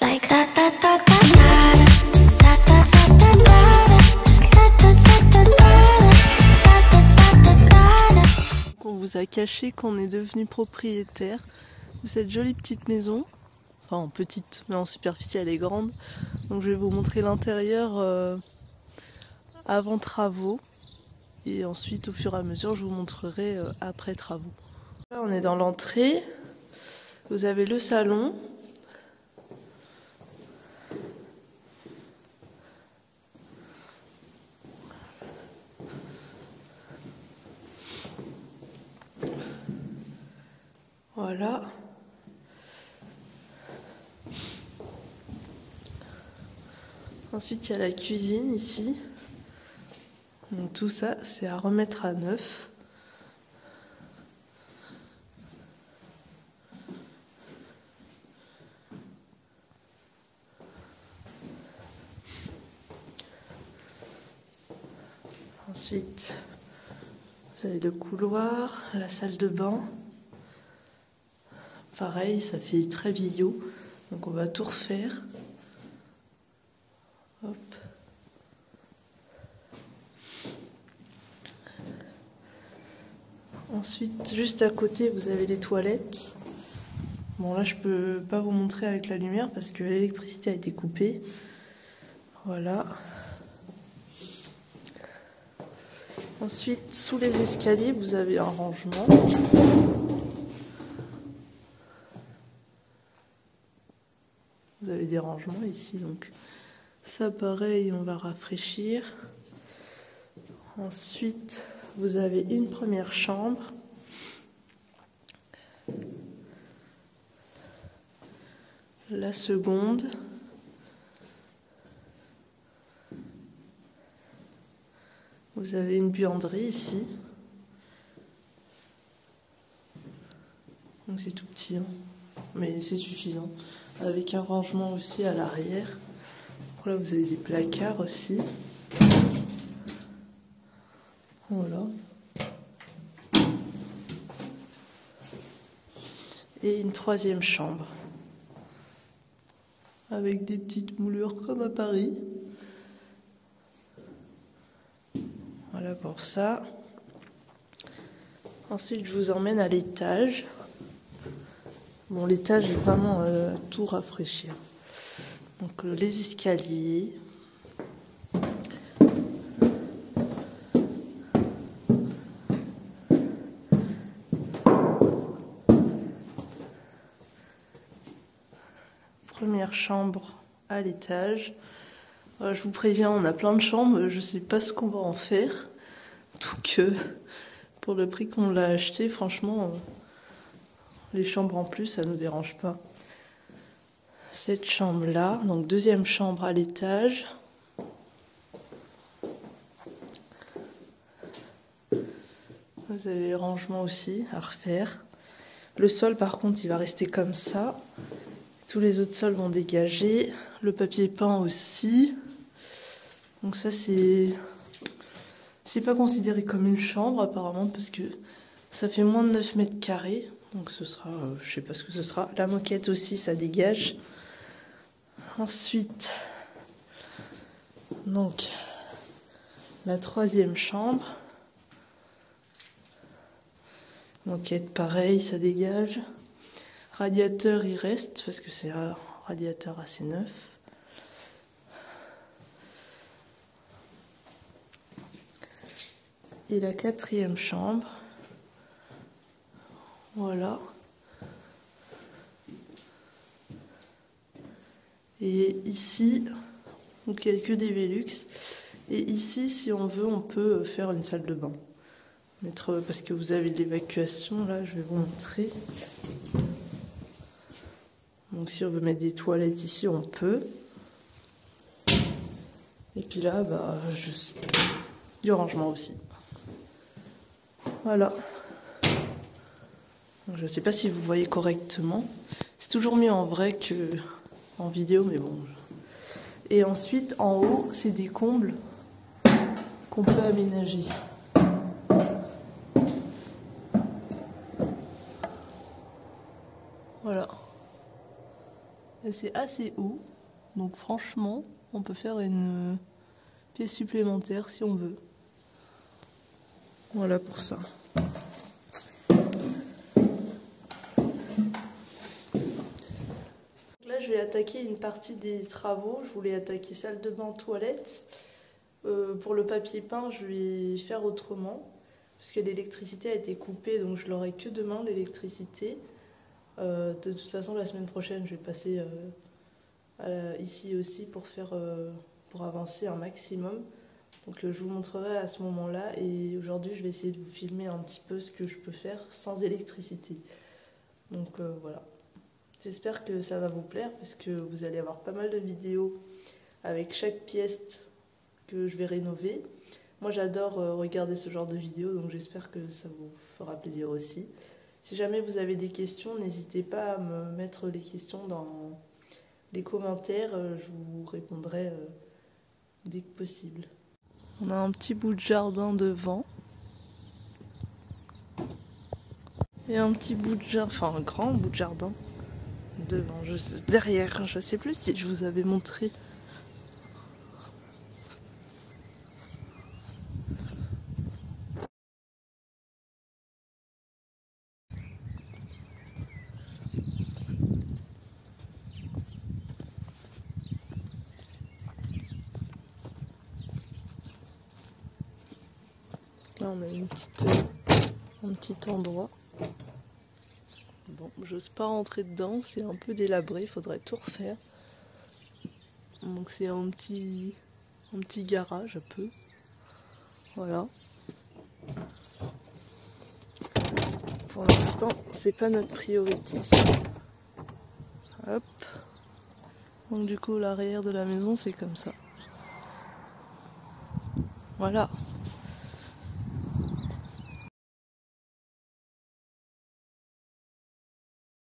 Like da da da da da da da da da da. On vous a caché qu'on est devenu propriétaire de cette jolie petite maison. Enfin en petite, mais en superficie elle est grande. Donc je vais vous montrer l'intérieur avant travaux. Et ensuite au fur et à mesure je vous montrerai après travaux. Là on est dans l'entrée. Vous avez le salon. Voilà. Ensuite, il y a la cuisine ici. Donc, tout ça, c'est à remettre à neuf. Ensuite, vous avez le couloir, la salle de bain. Pareil, ça fait très vieillot, donc on va tout refaire. Hop. Ensuite, juste à côté, vous avez les toilettes. Bon, là, je peux pas vous montrer avec la lumière parce que l'électricité a été coupée. Voilà. Ensuite, sous les escaliers, vous avez un rangement. Vous avez des rangements ici, donc ça pareil, on va rafraîchir. Ensuite, vous avez une première chambre. La seconde. Vous avez une buanderie ici. Donc c'est tout petit, hein, mais c'est suffisant. Avec un rangement aussi à l'arrière. Là, vous avez des placards aussi. Voilà. Et une troisième chambre. Avec des petites moulures comme à Paris. Voilà pour ça. Ensuite, je vous emmène à l'étage. Bon, l'étage est vraiment tout rafraîchir. Donc les escaliers. Première chambre à l'étage. Je vous préviens, on a plein de chambres, je sais pas ce qu'on va en faire. Donc pour le prix qu'on l'a acheté, franchement, les chambres en plus, ça nous dérange pas. Cette chambre-là, donc deuxième chambre à l'étage. Vous avez les rangements aussi à refaire. Le sol, par contre, il va rester comme ça. Tous les autres sols vont dégager. Le papier peint aussi. Donc ça, c'est pas considéré comme une chambre, apparemment, parce que ça fait moins de 9 mètres carrés. Donc ce sera, je sais pas ce que ce sera. La moquette aussi, ça dégage. Ensuite, donc, la troisième chambre. Moquette, pareil, ça dégage. Radiateur, il reste, parce que c'est un radiateur assez neuf. Et la quatrième chambre. Voilà. Et ici, donc il n'y a que des Velux. Et ici, si on veut, on peut faire une salle de bain. Parce que vous avez l'évacuation, là, je vais vous montrer. Donc si on veut mettre des toilettes ici, on peut. Et puis là, bah, du rangement aussi. Voilà. Donc, je ne sais pas si vous voyez correctement. C'est toujours mieux en vrai que en vidéo, mais bon. Et ensuite, en haut, c'est des combles qu'on peut aménager. Voilà. Et c'est assez haut, donc franchement, on peut faire une pièce supplémentaire si on veut. Voilà pour ça. Là, je vais attaquer une partie des travaux. Je voulais attaquer salle de bain, toilette. Pour le papier peint, je vais faire autrement. Parce que l'électricité a été coupée, donc je l'aurai que demain, l'électricité. De toute façon, la semaine prochaine, je vais passer ici aussi pour avancer un maximum. Donc je vous montrerai à ce moment-là. Et aujourd'hui, je vais essayer de vous filmer un petit peu ce que je peux faire sans électricité. Donc voilà. J'espère que ça va vous plaire parce que vous allez avoir pas mal de vidéos avec chaque pièce que je vais rénover. Moi j'adore regarder ce genre de vidéos, donc j'espère que ça vous fera plaisir aussi. Si jamais vous avez des questions, n'hésitez pas à me mettre les questions dans les commentaires, je vous répondrai dès que possible. On a un petit bout de jardin devant. Et un petit bout de jardin, enfin un grand bout de jardin devant, derrière, je sais plus si je vous avais montré. Là on a un petit endroit. Bon, j'ose pas rentrer dedans, c'est un peu délabré, il faudrait tout refaire. Donc c'est un petit garage un peu. Voilà. Pour l'instant, c'est pas notre priorité. Hop. Donc du coup, l'arrière de la maison, c'est comme ça. Voilà.